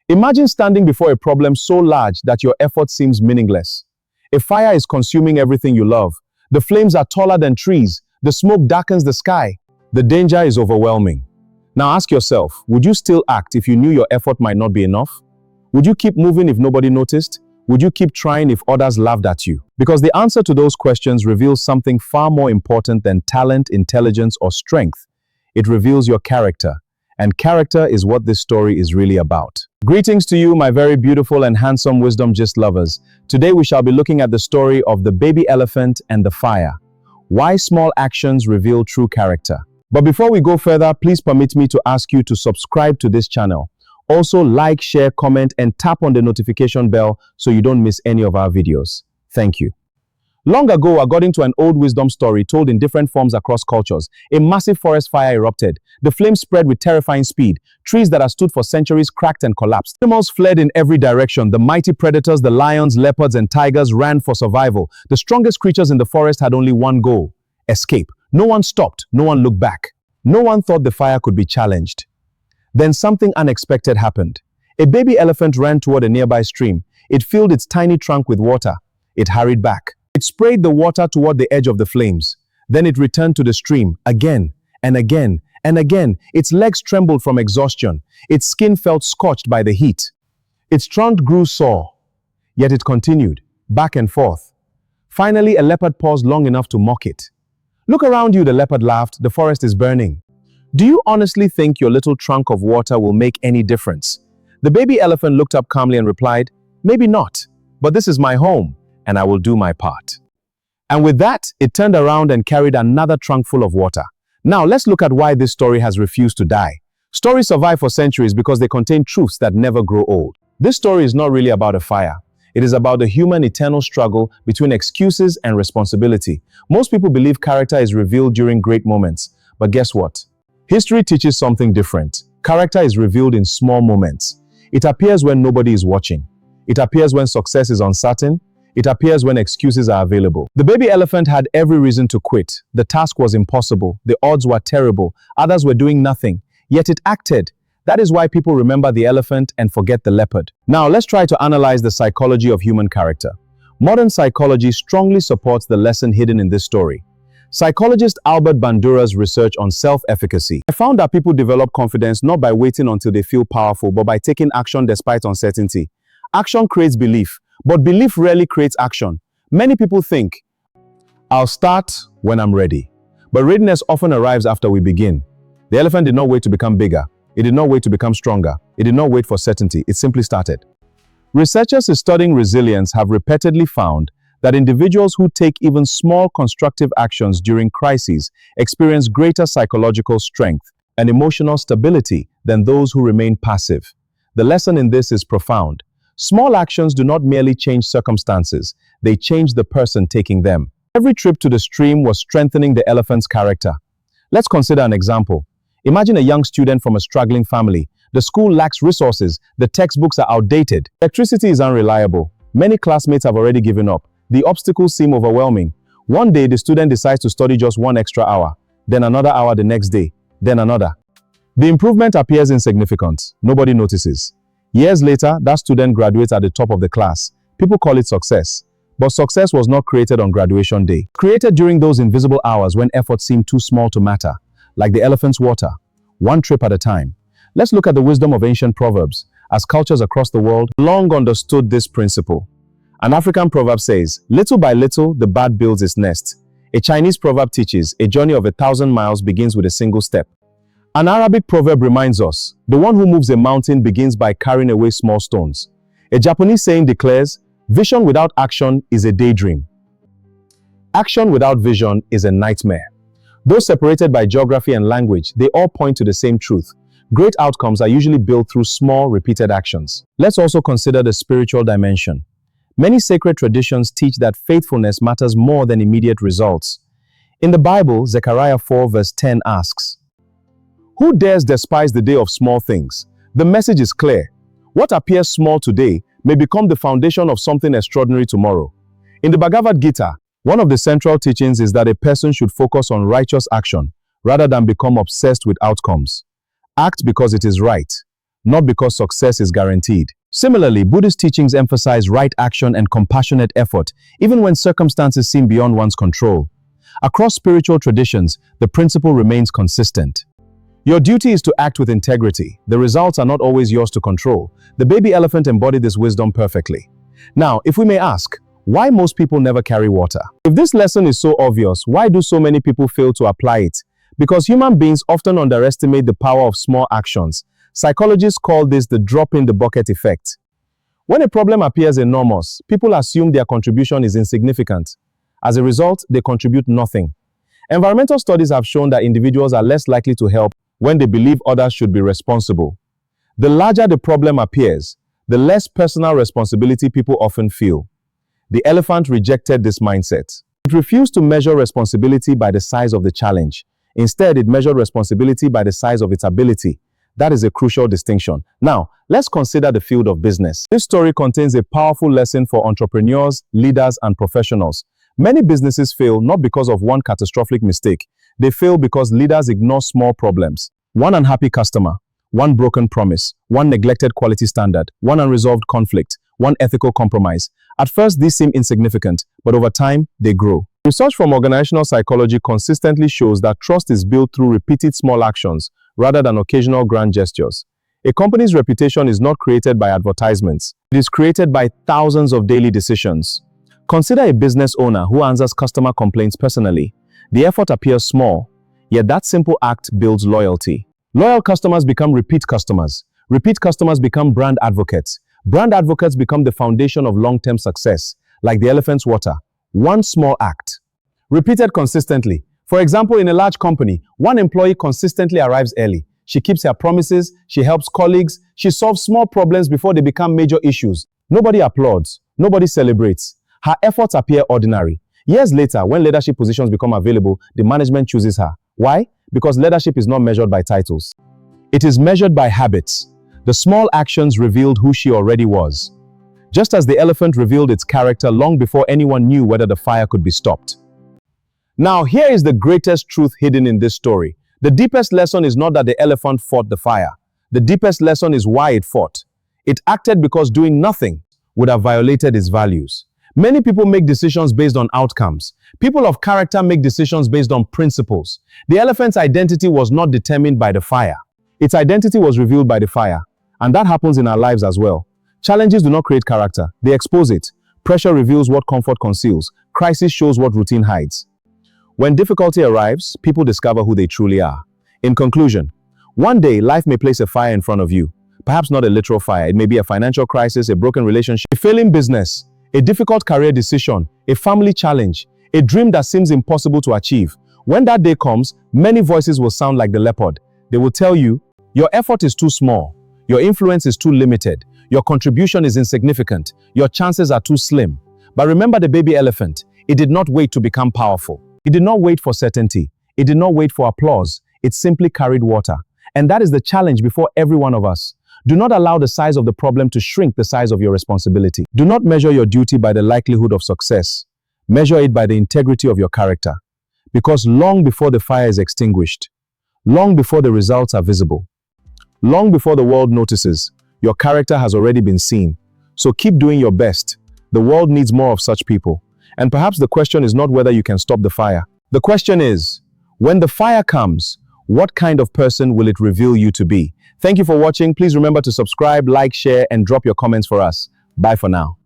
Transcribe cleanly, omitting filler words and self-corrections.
Imagine standing before a problem so large that your effort seems meaningless. A fire is consuming everything you love. The flames are taller than trees. The smoke darkens the sky. The danger is overwhelming. Now ask yourself, would you still act if you knew your effort might not be enough? Would you keep moving if nobody noticed? Would you keep trying if others laughed at you? Because the answer to those questions reveals something far more important than talent, intelligence, or strength. It reveals your character. And character is what this story is really about. Greetings to you, my very beautiful and handsome Wisdom Gist lovers. Today we shall be looking at the story of the baby elephant and the fire. Why small actions reveal true character. But before we go further, please permit me to ask you to subscribe to this channel. Also like, share, comment, and tap on the notification bell so you don't miss any of our videos. Thank you. Long ago, according to an old wisdom story told in different forms across cultures, a massive forest fire erupted. The flames spread with terrifying speed. Trees that had stood for centuries cracked and collapsed. Animals fled in every direction. The mighty predators, the lions, leopards, and tigers ran for survival. The strongest creatures in the forest had only one goal: escape. No one stopped. No one looked back. No one thought the fire could be challenged. Then something unexpected happened. A baby elephant ran toward a nearby stream. It filled its tiny trunk with water. It hurried back. It sprayed the water toward the edge of the flames. Then it returned to the stream again and again and again. Its legs trembled from exhaustion. Its skin felt scorched by the heat. Its trunk grew sore. Yet it continued, back and forth. Finally, a leopard paused long enough to mock it. "Look around you," the leopard laughed. "The forest is burning. Do you honestly think your little trunk of water will make any difference?" The baby elephant looked up calmly and replied, "Maybe not, but this is my home, and I will do my part." And with that, it turned around and carried another trunk full of water. Now let's look at why this story has refused to die. Stories survive for centuries because they contain truths that never grow old. This story is not really about a fire. It is about the human eternal struggle between excuses and responsibility. Most people believe character is revealed during great moments, but guess what? History teaches something different. Character is revealed in small moments. It appears when nobody is watching. It appears when success is uncertain. It appears when excuses are available. The baby elephant had every reason to quit. The task was impossible. The odds were terrible. Others were doing nothing. Yet it acted. That is why people remember the elephant and forget the leopard. Now let's try to analyze the psychology of human character. Modern psychology strongly supports the lesson hidden in this story. Psychologist Albert Bandura's research on self-efficacy. I found that people develop confidence not by waiting until they feel powerful, but by taking action despite uncertainty. Action creates belief, but belief rarely creates action. Many people think, "I'll start when I'm ready." But readiness often arrives after we begin. The elephant did not wait to become bigger. It did not wait to become stronger. It did not wait for certainty. It simply started. Researchers studying resilience have repeatedly found that individuals who take even small constructive actions during crises experience greater psychological strength and emotional stability than those who remain passive. The lesson in this is profound. Small actions do not merely change circumstances, they change the person taking them. Every trip to the stream was strengthening the elephant's character. Let's consider an example. Imagine a young student from a struggling family. The school lacks resources, the textbooks are outdated, electricity is unreliable. Many classmates have already given up. The obstacles seem overwhelming. One day, the student decides to study just 1 extra hour, then another hour the next day, then another. The improvement appears insignificant. Nobody notices. Years later, that student graduates at the top of the class. People call it success. But success was not created on graduation day. Created during those invisible hours when effort seemed too small to matter, like the elephant's water, one trip at a time. Let's look at the wisdom of ancient proverbs, as cultures across the world long understood this principle. An African proverb says, "Little by little, the bat builds its nest." A Chinese proverb teaches, "A journey of 1,000 miles begins with a single step." An Arabic proverb reminds us, "The one who moves a mountain begins by carrying away small stones." A Japanese saying declares, "Vision without action is a daydream. Action without vision is a nightmare." Though separated by geography and language, they all point to the same truth. Great outcomes are usually built through small, repeated actions. Let's also consider the spiritual dimension. Many sacred traditions teach that faithfulness matters more than immediate results. In the Bible, Zechariah 4 verse 10 asks, "Who dares despise the day of small things?" The message is clear. What appears small today may become the foundation of something extraordinary tomorrow. In the Bhagavad Gita, one of the central teachings is that a person should focus on righteous action rather than become obsessed with outcomes. Act because it is right. not because success is guaranteed. Similarly, Buddhist teachings emphasize right action and compassionate effort, even when circumstances seem beyond one's control. Across spiritual traditions, the principle remains consistent. Your duty is to act with integrity. The results are not always yours to control. The baby elephant embodied this wisdom perfectly. Now, if we may ask, why most people never carry water? If this lesson is so obvious, why do so many people fail to apply it? Because human beings often underestimate the power of small actions. Psychologists call this the drop-in-the-bucket effect. When a problem appears enormous, people assume their contribution is insignificant. As a result, they contribute nothing. Environmental studies have shown that individuals are less likely to help when they believe others should be responsible. The larger the problem appears, the less personal responsibility people often feel. The elephant rejected this mindset. It refused to measure responsibility by the size of the challenge. Instead, it measured responsibility by the size of its ability. That is a crucial distinction. Now, let's consider the field of business. This story contains a powerful lesson for entrepreneurs, leaders, and professionals. Many businesses fail not because of one catastrophic mistake. They fail because leaders ignore small problems. One unhappy customer, one broken promise, one neglected quality standard, one unresolved conflict, one ethical compromise. At first, these seem insignificant, but over time, they grow. Research from organizational psychology consistently shows that trust is built through repeated small actions rather than occasional grand gestures. A company's reputation is not created by advertisements. It is created by thousands of daily decisions. Consider a business owner who answers customer complaints personally. The effort appears small, yet that simple act builds loyalty. Loyal customers become repeat customers. Repeat customers become brand advocates. Brand advocates become the foundation of long-term success, like the elephant's water. One small act, repeated consistently. For example, in a large company, one employee consistently arrives early. She keeps her promises, she helps colleagues, she solves small problems before they become major issues. Nobody applauds, nobody celebrates. Her efforts appear ordinary. Years later, when leadership positions become available, the management chooses her. Why? Because leadership is not measured by titles. It is measured by habits. The small actions revealed who she already was. Just as the elephant revealed its character long before anyone knew whether the fire could be stopped. Now, here is the greatest truth hidden in this story. The deepest lesson is not that the elephant fought the fire. The deepest lesson is why it fought. It acted because doing nothing would have violated its values. Many people make decisions based on outcomes. People of character make decisions based on principles. The elephant's identity was not determined by the fire. Its identity was revealed by the fire. And that happens in our lives as well. Challenges do not create character. They expose it. Pressure reveals what comfort conceals. Crisis shows what routine hides. When difficulty arrives, people discover who they truly are. In conclusion, one day life may place a fire in front of you. Perhaps not a literal fire. It may be a financial crisis, a broken relationship, a failing business, a difficult career decision, a family challenge, a dream that seems impossible to achieve. When that day comes, many voices will sound like the leopard. They will tell you, your effort is too small, your influence is too limited, your contribution is insignificant, your chances are too slim. But remember the baby elephant. It did not wait to become powerful. It did not wait for certainty. It did not wait for applause. It simply carried water. And that is the challenge before every one of us. Do not allow the size of the problem to shrink the size of your responsibility. Do not measure your duty by the likelihood of success. Measure it by the integrity of your character. Because long before the fire is extinguished, long before the results are visible, long before the world notices, your character has already been seen. So keep doing your best. The world needs more of such people. And perhaps the question is not whether you can stop the fire. The question is, when the fire comes, what kind of person will it reveal you to be? Thank you for watching. Please remember to subscribe, like, share, and drop your comments for us. Bye for now.